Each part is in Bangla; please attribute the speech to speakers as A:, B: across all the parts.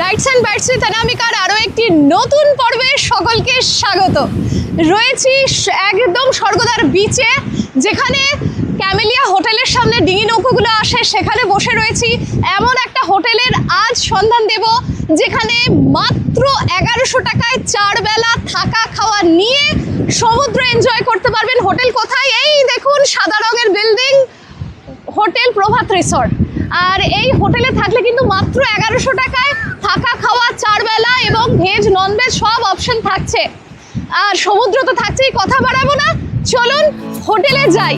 A: রাইটস অ্যান্ড বাইটস উইথ অনামিকার আরও একটি নতুন পর্বে সকলকে স্বাগত। রয়েছি একদম স্বর্গদ্বার বিচে, যেখানে ক্যামেলিয়া হোটেলের সামনে ডিঙি নৌকোগুলো আসে, সেখানে বসে রয়েছি। এমন একটা হোটেলের আজ সন্ধান দেব যেখানে মাত্র 1100 টাকায় 4 বেলা থাকা খাওয়া নিয়ে সমুদ্র এনজয় করতে পারবেন। হোটেল কোথায়? এই দেখুন, সাদা রঙের বিল্ডিং, হোটেল প্রভাত রিসর্ট। আর এই হোটেলে থাকলে কিন্তু মাত্র 1100 টাকায় থাকা খাওয়া 4 বেলা এবং ভেজ নন ভেজ সব অপশন থাকছে। আর সমুদ্র তো থাকছেই, কথা বাড়াবো না, চলুন হোটেলে যাই।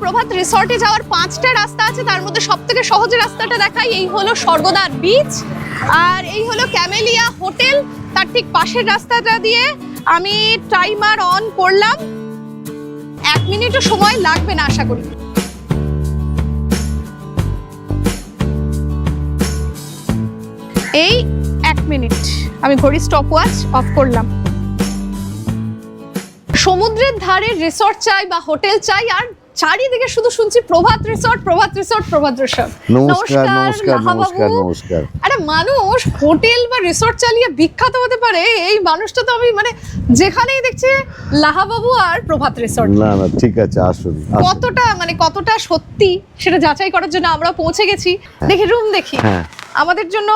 A: প্রভাত রিসর্টে যাওয়ার 5টা রাস্তা আছে, তার মধ্যে সবথেকে সহজ রাস্তাটা দেখাই। এই হলো স্বর্গদ্বার বিচ আর এই হলো ক্যামেলিয়া হোটেল। তার ঠিক পাশের রাস্তাটা দিয়ে আমি টাইমার অন করলাম, 1 মিনিটও সময় লাগবে না আশা করি। এই 1 মিনিট আমি ঘড়ি স্টপওয়াচ অফ করলাম। সমুদ্রের ধারে রিসর্ট চাই বা হোটেল চাই, আর চারিদিকে শুধু শুনছি প্রভাত রিসর্ট, প্রভাত রিসর্ট, প্রভাত রিসর্ট।
B: নমস্কার নমস্কার নমস্কার নমস্কার।
A: আরে মানুষ হোটেল বা রিসর্ট চালিয়ে বিখ্যাত হতে পারে, এই মানুষটা তো আমি মানে যেখানেই দেখছি লাহাবাবু আর প্রভাত রিসর্ট।
B: না না ঠিক আছে, আসুন।
A: কতটা সত্যি সেটা যাচাই করার জন্য আমরা পৌঁছে গেছি। দেখি রুম দেখি।
B: হ্যাঁ,
A: আমাদের জন্য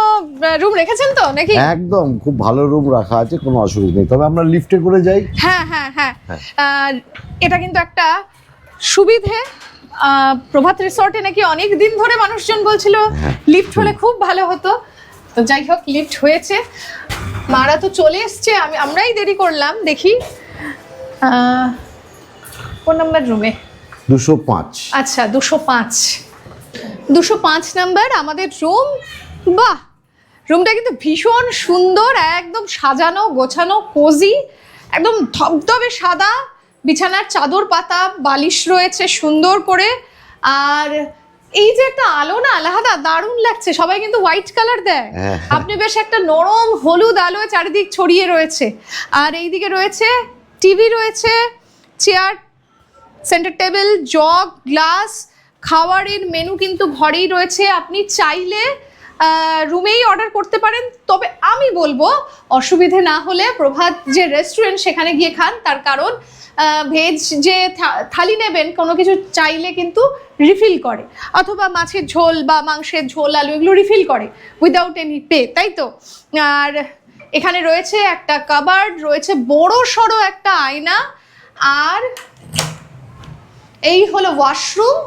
A: রুম রেখেছেন তো নাকি?
B: একদম খুব ভালো রুম রাখা আছে, কোনো অসুবিধা নেই। তবে আমরা লিফটে করে যাই।
A: হ্যাঁ হ্যাঁ হ্যাঁ, এটা কিন্তু একটা সুবিধে। প্রভাত রিসর্টে নাকি অনেক দিন ধরে মানুষজন বলছিল লিফট হলে খুব ভালো হতো। তো যাই হোক, লিফট হয়েছে, মারা তো চলে এসছে, আমরাই দেরি করলাম। দেখি কোন নাম্বার রুমে?
B: 205।
A: আচ্ছা 205 নাম্বার আমাদের রুম। বাহ, রুমটা কিন্তু ভীষণ সুন্দর, একদম সাজানো গোছানো, কোজি, একদম ধবধবে সাদা। বিছানার চাদর পাতা, বালিশ রয়েছে সুন্দর করে। আর এই যে একটা আলো না আলাদা, দারুণ লাগছে। সবাই কিন্তু হোয়াইট কালার দেয়, আপনি বেশ একটা নরম হলুদ আলো চারিদিক ছড়িয়ে রয়েছে। আর এইদিকে রয়েছে টিভি, রয়েছে chair, centre table, jug, glass. খাবারের মেনু কিন্তু ঘরেই রয়েছে, আপনি চাইলে রুমেই অর্ডার করতে পারেন। তবে আমি বলবো অসুবিধে না হলে প্রভাত যে রেস্টুরেন্ট সেখানে গিয়ে খান, তার কারণ ভেজ যে থালি নেবেন কোনো কিছু চাইলে কিন্তু রিফিল করে, অথবা মাছের ঝোল বা মাংসের ঝোল, আলু, এগুলো রিফিল করে উইদাউট এনি পে, তাই তো? আর এখানে রয়েছে একটা কাবার্ড, রয়েছে বড় সড়ো একটা আয়না। আর এই হলো ওয়াশরুম।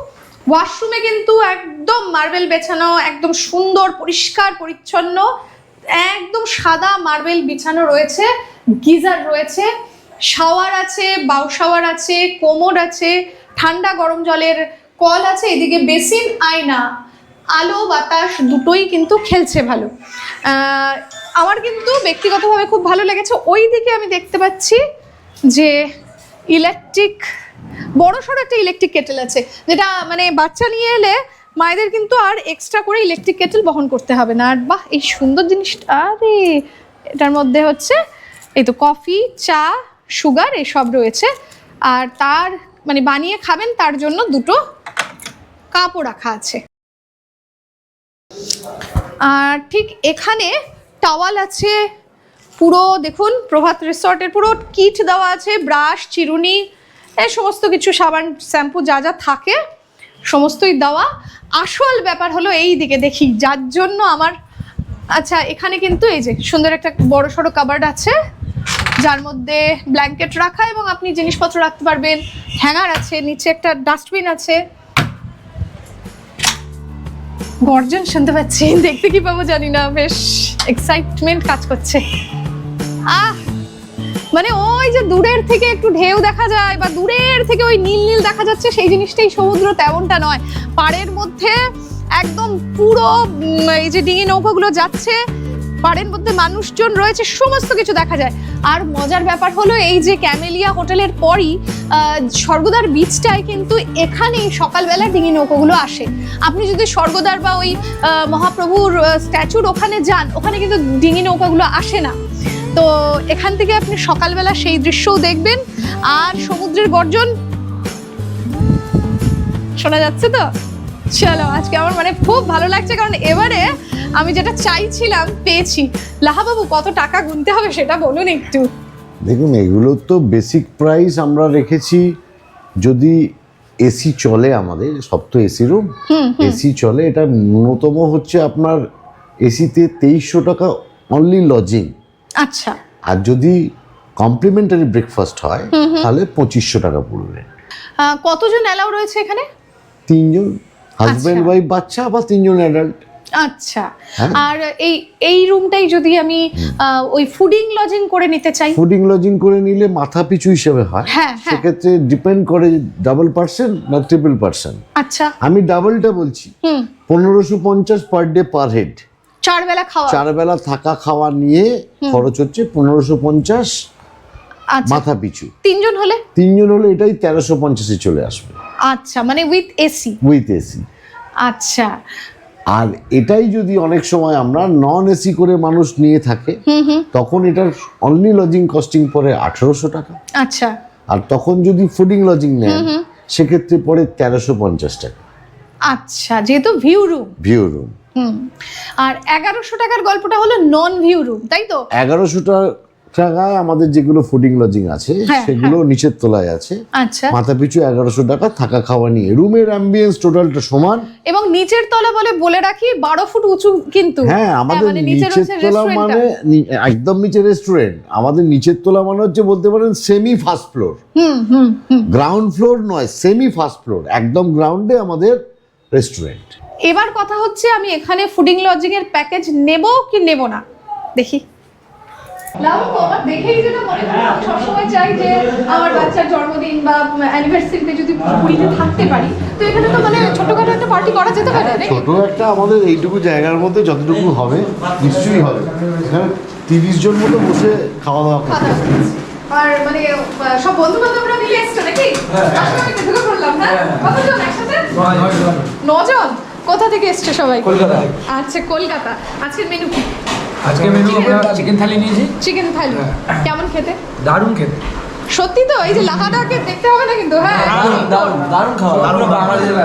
A: ওয়াশরুমে কিন্তু একদম মার্বেল বেছানো, একদম সুন্দর পরিষ্কার পরিচ্ছন্ন, একদম সাদা মার্বেল বিছানো রয়েছে। গিজার রয়েছে, শাওয়ার আছে, বাউ শাওয়ার আছে, কোমোড আছে, ঠান্ডা গরম জলের কল আছে, এদিকে বেসিন, আয়না। আলো বাতাস দুটোই কিন্তু খেলছে ভালো। আমার কিন্তু ব্যক্তিগতভাবে খুব ভালো লেগেছে। ওই দিকে আমি দেখতে পাচ্ছি যে ইলেকট্রিক বড় সড়ো একটা ইলেকট্রিক কেটেল আছে, যেটা মানে বাচ্চা নিয়ে এলে মায়েদের কিন্তু আর এক্সট্রা করে ইলেকট্রিক কেটেল বহন করতে হবে না। আর বাহ, এই সুন্দর জিনিসটা, আরে এটার মধ্যে হচ্ছে এই তো কফি, চা, সুগার এসব রয়েছে। আর তার মানে বানিয়ে খাবেন তার জন্য 2টো কাপও রাখা আছে। আর ঠিক এখানে টাওয়াল আছে পুরো, দেখুন প্রভাত রিসর্টের পুরো কিট দেওয়া আছে, ব্রাশ, চিরুনি, এই সমস্ত কিছু, সাবান, শ্যাম্পু যা যা থাকে সমস্তই দেওয়া। আসল ব্যাপার হলো এই দিকে দেখি, যার জন্য আমার আচ্ছা এখানে কিন্তু এই যে সুন্দর একটা বড় সড়ো কাবার্ড আছে, যার মধ্যে ব্ল্যাঙ্কেট রাখা এবং আপনি জিনিসপত্র রাখতে পারবেন। হ্যাঙ্গার আছে, নিচে একটা ডাস্টবিন আছে। গর্জন শুনতে পাচ্ছি, দেখতে কি পাবো জানি না, বেশ এক্সাইটমেন্ট কাজ করছে। মানে ওই যে দূরের থেকে একটু ঢেউ দেখা যায় বা দূরের থেকে ওই নীল নীল দেখা যাচ্ছে, সেই জিনিসটাই সমুদ্র, তেমনটা নয়। পাড়ের মধ্যে একদম পুরো এই যে ডিঙি নৌকাগুলো যাচ্ছে, পাড়ের মধ্যে মানুষজন রয়েছে, সমস্ত কিছু দেখা যায়। আর মজার ব্যাপার হলো এই যে ক্যামেলিয়া হোটেলের পরই স্বর্গদ্বার বিচটায় কিন্তু এখানেই সকালবেলা ডিঙি নৌকাগুলো আসে। আপনি যদি স্বর্গদ্বার বা ওই মহাপ্রভুর স্ট্যাচুর ওখানে যান, ওখানে কিন্তু ডিঙি নৌকাগুলো আসে না। তো এখান থেকে আপনি সকালবেলা সেই দৃশ্যও দেখবেন, আর সমুদ্রের গর্জন শোনা যাচ্ছে তো। চলো, আজকে আমার মানে খুব ভালো লাগছে, কারণ এবারে আমি যেটা চাইছিলাম পেয়েছি। লাহাবাবু, কত টাকা গুনতে হবে সেটা বলুন একটু।
B: দেখুন, এগুলো তো বেসিক প্রাইস আমরা রেখেছি, যদি এসি চলে, আমাদের সব তো এসি রুম, এসি চলে, এটা ন্যূনতম হচ্ছে আপনার এসিতে 2300 টাকা অনলি লজিং।
A: আচ্ছা,
B: আর যদি কমপ্লিমেন্টারি ব্রেকফাস্ট হয় তাহলে 2500 টাকা পড়বে।
A: কতজন অ্যালাউ রয়েছে এখানে?
B: 3জন, হাজব্যান্ড ওয়াইফ বাচ্চা, আবার 3জন অ্যাডাল্ট।
A: আচ্ছা, আর এই রুমটাই যদি আমি ওই ফুডিং লজিং করে নিতে চাই?
B: ফুডিং লজিং করে নিলে মাথা পিছু হিসেবে হয়, সেক্ষেত্রে ডিপেন্ড করে ডাবল পার্সন না ট্রিপল পার্সন।
A: আচ্ছা,
B: আমি ডাবলটা বলছি, 1550 পার ডে পার হেড।
A: 4 বেলা খাওয়া?
B: 4 বেলা থাকা খাওয়া নিয়ে খরচ হচ্ছে 1550 মাথা পিছু।
A: 3জন হলে?
B: 3জন হলে এটাই 1350-এ চলে আসবে।
A: আচ্ছা, মানে উইথ এসি?
B: With AC.
A: আচ্ছা,
B: আর এটাই যদি অনেক সময় আমরা নন এসি করে মানুষ নিয়ে থাকে, তখন এটার অনলি লজিং কস্টিং পড়ে 1800 টাকা।
A: আচ্ছা,
B: আর তখন যদি ফুডিং লজিং নেন সেক্ষেত্রে পড়ে 1350 টাকা।
A: আচ্ছা, যেহেতু ভিউ রুম।
B: View room.
A: আর 1100 টাকার গল্পটা হলো নন ভিউ রুম, তাই তো?
B: 1100 টাকায় আমাদের যেগুলো ফুডিং লজিং আছে সেগুলো নিচের তলায় আছে।
A: আচ্ছা,
B: মাথা পিছু 1100 টাকা থাকা খাওয়া নিয়ে। রুমের অ্যাম্বিয়েন্স টোটালটা সমান। এবং
A: নিচের তলা বলে রাখি 12 ফুট উঁচু কিন্তু।
B: হ্যাঁ, আমাদের নিচের তলা মানে একদম নিচে রেস্টুরেন্ট। আমাদের নিচের তলা মানে হচ্ছে বলতে পারেন semi first floor. Ground floor নয়, সেমি ফার্স্ট ফ্লোর, একদম গ্রাউন্ডে আমাদের রেস্টুরেন্ট।
A: এবার কথা হচ্ছে, আমি এখানে ফুডিং লজিং এর প্যাকেজ নেব কি নেব না, দেখি। আমার দেখেই যেটা মনে হয়, আমি সবসময় চাই যে আমার বাচ্চার জন্মদিন বা অ্যানিভার্সারিতে যদি পুরীতে থাকতে পারি, তো এখানে তো মানে ছোটখাটো একটা পার্টি করা যেতে পারে।
B: ছোট একটা আমাদের এইটুকু জায়গার মধ্যে যতটুকু হবে নিশ্চয়ই হবে। এখানে 30 জন মতো বসে খাওয়া দাওয়া করতে।
A: আর মানে সব বন্ধু বান্ধবরা মিলে এসছো নাকি? আসলে আমি ঢুকে পড়লাম। হ্যাঁ, কতজন একসাথে? 9 জন। কোথা থেকে এসছো সবাই?
C: কলকাতা।
A: আচ্ছা, কলকাতা। আজকের মেনু কি?
C: আজকে মেনু আমরা চিকেন থালি নিয়েছি।
A: চিকেন থালি কেমন খেতে?
C: দারুণ খেতে।
A: সত্যি তো? এই যে লাহাদাকে দেখতে হবে না কিন্তু। হ্যাঁ,
C: দারুণ খাওয়া, দারুণ বাঙালিদের।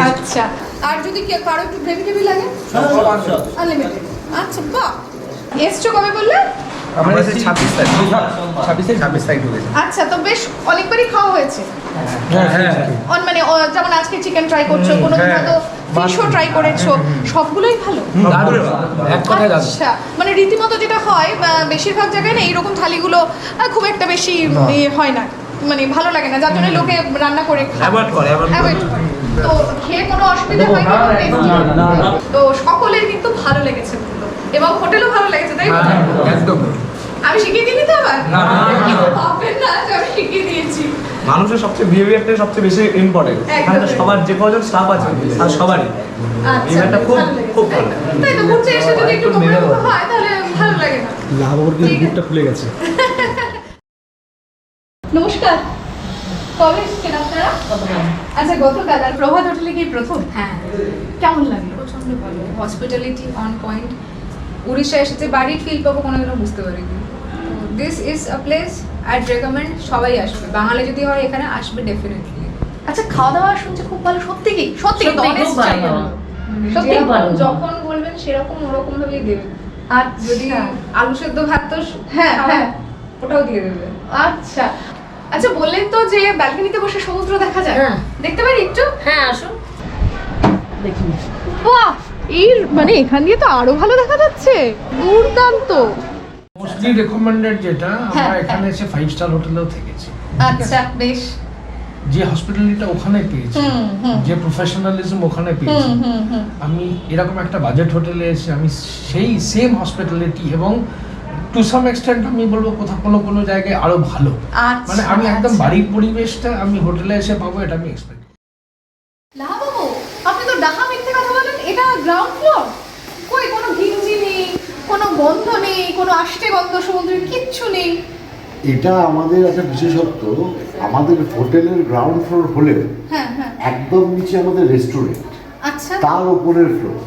A: আচ্ছা, আর যদি কারো একটু গ্রেভি টেভি লাগে? আনলিমিটেড। আচ্ছা, বাহ। এসছো কবে বললে?
C: আমরা এসেছি 26 তারিখ ঢুকেছি।
A: আচ্ছা, তো বেশ অনেকবারই খাওয়া হয়েছে।
C: হ্যাঁ,
A: মানে যেমন আজকে চিকেন ট্রাই করছো, কোনো হয়তো ফিশও ট্রাই করেছো, সবগুলোই ভালো।
C: এক কথায় দারুণ।
A: আচ্ছা, মানে রীতিমতো যেটা হয় বেশিরভাগ জায়গায় না এইরকম থালিগুলো খুব একটা বেশি হয় না, মানে ভালো লাগে না, যার জন্য লোকে রান্না করে অ্যাভয়েড করে। তো খেয়ে কোনো অসুবিধা হয় না? তো সকলের কিন্তু ভালো লেগেছে এবং হোটেলও ভালো লেগেছে, তাই না?
C: একদম।
A: আমি শিখিয়ে দিইনি তো আবার? ভাববেন না যে আমি শিখিয়ে দিয়েছি।
D: মানুষের সবচেয়ে বিহেভিয়ারটাই সবচেয়ে বেশি ইম্পর্টেন্ট। এখানে সবার যে কজন স্টাফ আছে আর সবারই
A: আচ্ছা,
D: খুব খুব ভালো।
A: তাই তো, ঘুরতে এসে যদি একটু নোংরা হয় তাহলে ভালো লাগে না।
D: লাভাবর কিন্তু বুকটা ফুলে গেছে।
A: নমস্কার, কবে এসেছেন আপনারা? আচ্ছা, গতকাল। আর প্রভাত হোটেলে কি প্রথম?
E: হ্যাঁ,
A: কেমন লাগলো?
E: প্রচন্ড ভালো, হসপিটালিটি অন পয়েন্ট। উড়িষ্যা এসেছে, বাড়ির ফিল পাবো কোনোদিনও বুঝতে পারিনি। This is a place I'd recommend, সবাই আসবে, বাঙালি যদি হয় এখানে আসবে ডেফিনেটলি।
A: আচ্ছা, খাওয়া দাওয়া শুনছি খুব ভালো। সত্যি কি? সত্যি
E: সত্যি
A: honest
E: খুব
A: চাই
E: ভালো।
A: আমি। সত্যি ভালো।
E: যখন বলবেন সেরকম ওরকম ভাবেই দেবে। আর যদি আলু সেদ্ধ ভাত তো
A: হ্যাঁ, হ্যাঁ,
E: ওটাও দিয়ে দেবে।
A: আচ্ছা আচ্ছা, বললেন তো যে ব্যালকনিতে বসে সমুদ্র দেখা যায়।
E: হ্যাঁ।
A: দেখতে পারি একটু?
E: হ্যাঁ, আসুন দেখুন।
A: বাহ, মানে এখান দিয়ে তো আরো ভালো দেখা যাচ্ছে। দুর্দান্ত।
F: মোস্টলি রেকমেন্ডেড যেটা,
A: হ্যাঁ,
F: আমরা এখানে এসে 5 স্টার হোটেলেও থেকেছি।
A: আচ্ছা, বেশ।
F: যে হসপিটালিটিটা ওখানে পেয়েছি, যে প্রফেশনালিজম ওখানে পেয়েছি, আমি এরকম একটা বাজেট হোটেলে এসে আমি সেই সেম হসপিটালিটি এবং টু সাম এক্সটেন্ট আমি বলবো কোথাও কোনো জায়গায় আরো ভালো।
A: আচ্ছা,
F: মানে আমি একদম
A: আচ্ছা।
F: বাড়ির পরিবেশটা আমি হোটেলে এসে পাবো, এটা আমি এক্সপেক্ট।
A: লাহাবাবু, আপনি তো ডাহা মিথ্যে কথা বলেন। এটা গ্রাউন্ড ফ্লোর, কই কোনো ঘিঞ্জি নেই, কোনো গন্ধ নেই, কোনো আষ্টে গন্ধ সমুদ্রের কিচ্ছু নেই।
B: এটা আমাদের একটা বিশেষত্ব, আমাদের হোটেলের গ্রাউন্ড ফ্লোর হলেও
A: হ্যাঁ, হ্যাঁ।
B: একদম নিচে আমাদের রেস্টুরেন্ট,
A: আচ্ছা,
B: তার উপরের ফ্লোর।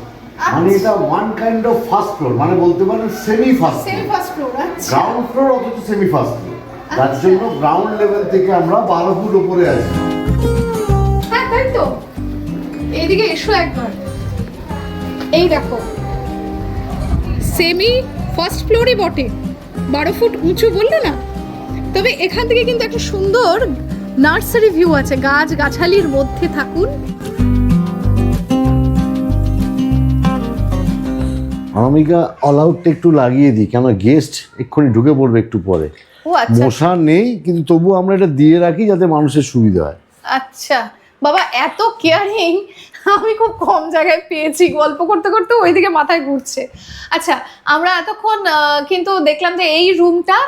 B: মানে এটা one kind of first floor, মানে বলতে পারেন semi first
A: semi
B: floor,
A: first floor. আচ্ছা
B: গ্রাউন্ড ফ্লোর অথচ সেমি ফার্স্ট ফ্লোর। তার জন্য গ্রাউন্ড লেভেল থেকে আমরা 12 ফুট উপরে আছি।
A: হ্যাঁ তাই তো। এইদিকে এসো একবার, এই দেখো সেমি ফার্স্ট ফ্লোরই বটে, 12 ফুট উঁচু বললো না। তবে এখান থেকে কিন্তু একটা সুন্দর নার্সারি ভিউ আছে, গাছ গাছালির মধ্যে থাকুন।
B: অনামিকা অল আউটটা একটু লাগিয়ে দিই, কেন গেস্ট এক্ষুনি ঢুকে পড়বে একটু পরে।
A: ও আচ্ছা
B: মশা নেই কিন্তু তবু আমরা এটা দিয়ে রাখি যাতে মানুষের সুবিধা হয়।
A: আচ্ছা বাবা, এত কেয়ারিং আমি খুব কম জায়গায় পেয়েছি, গল্প করতে করতে ওইদিকে মাথায় ঘুরছে। আচ্ছা আমরা এতক্ষণ কিন্তু দেখলাম যে এই রুমটা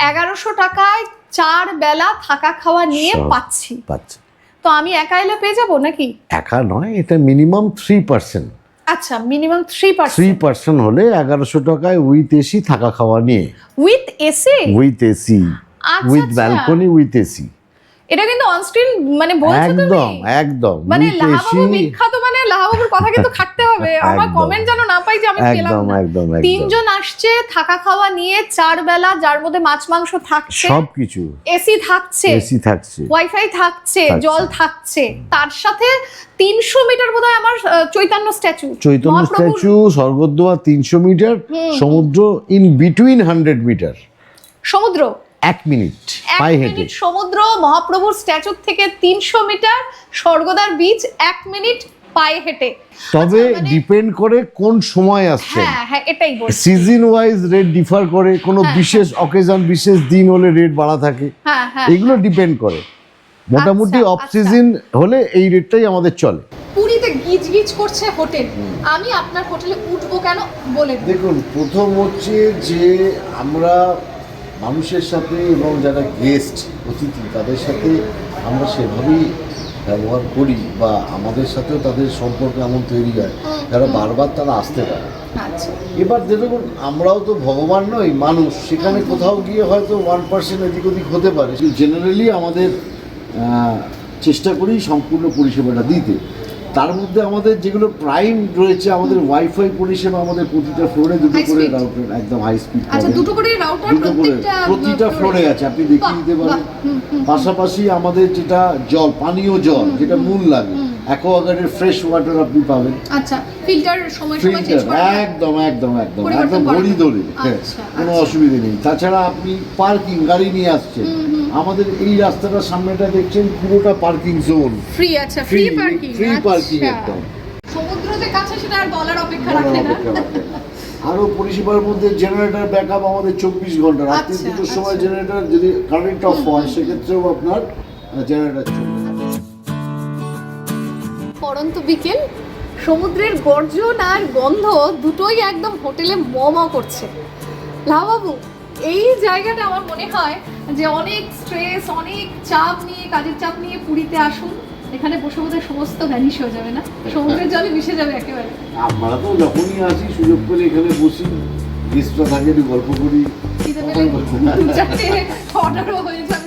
A: 1100 টাকায় 4 বেলা থাকা খাওয়া নিয়ে
B: সব
A: পাচ্ছি।
B: পাচ্ছে
A: তো আমি একা এলে পেয়ে যাবো নাকি?
B: একা নয়, এটা মিনিমাম 3%।
A: আচ্ছা মিনিমাম 3%।
B: 3% হলে 1100 টাকায় উইথ এসি থাকা খাওয়া নিয়ে,
A: উইথ এসি?
B: উইথ এসি,
A: আচ্ছা,
B: উইথ
A: আচ্ছা।
B: Balcony, with AC.
A: এটা কিন্তু অন স্ক্রিন মানে বলছো তুমি?
B: একদম একদম
A: মানে
B: with
A: লাহাবাবু
B: AC
A: বিখ্যাত, মানে লাহাবাবুর কথা কিন্তু খাটতে হবে। আমার
B: একদম।
A: কমেন্ট যেন না পাই যে আমি পেলাম
B: একদম
A: না।
B: একদম
A: 3 জন আসছে, থাকা খাওয়া নিয়ে 4 বেলা, যার মধ্যে মাছ মাংস থাকছে,
B: সবকিছু,
A: এসি থাকছে,
B: এসি থাকছে,
A: ওয়াইফাই থাকছে,
B: থাকছে।
A: জল থাকছে, তার সাথে 300 মিটার বোধহয় আমার Chaitanya statue,
B: Chaitanya statue, Swargadwar 300 metre, সমুদ্র ইন বিটুইন 100 মিটার,
A: সমুদ্র
B: 1 মিনিট
A: 1
B: পায়ে হেঁটে।
A: মিনিট সমুদ্র, মহাপ্রভুর স্ট্যাচু থেকে 300 মিটার, স্বর্গদ্বার বিচ 1 মিনিট পায়ে হেঁটে।
B: তবে
A: আচ্ছা, মানে-
B: ডিপেন্ড করে কোন সময় আসছে,
A: হ্যাঁ হ্যাঁ এটাই বলছি।
B: সিজন ওয়াইজ রেট ডিফার করে, কোনো বিশেষ অকেশন বিশেষ দিন হলে রেট বাড়া থাকে,
A: হ্যাঁ হ্যাঁ
B: এগুলো ডিপেন্ড করে। মোটামুটি
A: আচ্ছা,
B: অফ সিজন হলে এই রেটটাই আমাদের চলে।
A: পুরীতে গিজগিজ করছে হোটেল, আমি আপনার হোটেলে উঠবো কেন বলে দিন।
B: দেখুন, প্রথম হচ্ছে যে আমরা মানুষের সাথে এবং যারা গেস্ট অতিথি তাদের সাথে আমরা সেভাবেই ব্যবহার করি, বা আমাদের সাথেও তাদের সম্পর্ক এমন তৈরি হয় যারা বারবার তারা আসতে পারে।
A: আচ্ছা
B: এবার দেখুন, আমরাও তো ভগবান নই, মানুষ, সেখানে কোথাও গিয়ে হয়তো 1% এদিক ওদিক হতে পারে। জেনারেলি আমাদের চেষ্টা করি সম্পূর্ণ পরিষেবাটা দিতে। তার মধ্যে আমাদের যেগুলো প্রাইম রয়েছে, আমাদের ওয়াইফাই পরিষেবা আমাদের প্রতিটা ফ্লোরে 2
A: High
B: করে
A: speed?
B: রাউটার, একদম হাই স্পিড।
A: আচ্ছা, 2 করে রাউটার
B: 2 করে প্রতিটা ফ্লোরে আছে, আপনি দেখিয়ে দিতে পারেন। পাশাপাশি আমাদের যেটা জল, পানীয় জল যেটা মূল লাগে, অ্যাকোয়াগার্ডের ফ্রেশ ওয়াটার আপনি পাবেন।
A: আচ্ছা, ফিল্টার সময় সময় চেঞ্জ
B: ফিল্টার
A: করা হয়?
B: একদম একদম একদম
A: পরিবর্তন
B: একদম
A: করা
B: ঘড়ি
A: হয়?
B: ধরে,
A: আচ্ছা,
B: কোনো
A: আচ্ছা।
B: অসুবিধা নেই। তাছাড়া আপনি পার্কিং, গাড়ি নিয়ে আসছেন, আমাদের এই রাস্তাটার সামনেটা দেখছেন পুরোটা পার্কিং জোন,
A: ফ্রি। আচ্ছা, ফ্রি পার্কিং।
B: ফ্রি পার্কিং একদম।
A: সমুদ্রতে কাছে, সেটা আর বলার অপেক্ষা রাখে না।
B: আরো পরিষেবার মধ্যে জেনারেটর ব্যাকআপ আমাদের 24 ঘন্টা, রাত্রি
A: আচ্ছা,
B: 2টোর সময়
A: আচ্ছা।
B: জেনারেটর যদি কারেন্ট অফ হয় সেক্ষেত্রেও আপনার জেনারেটর চলবে।
A: পরন্ত বিকেল, সমুদ্রের গর্জন আর গন্ধ দুটোই একদম হোটেলে ম করছে। লাভাবু, এই জায়গাটা আমার মনে হয় যে অনেক স্ট্রেস, অনেক চাপ নিয়ে, কাজের চাপ নিয়ে পুরীতে আসুন, এখানে বসে বোধহয় সমস্ত ভ্যানিশ হয়ে যাবে না, সমুদ্রের জলে মিশে যাবে একেবারে।
B: আমরা তো যখনই আসি সুযোগ পেলে এখানে বসি, গেস্টরা থাকে, একটু গল্প করি।
A: খিদে পেলে 2-4টে অর্ডারও হয়ে যাবে।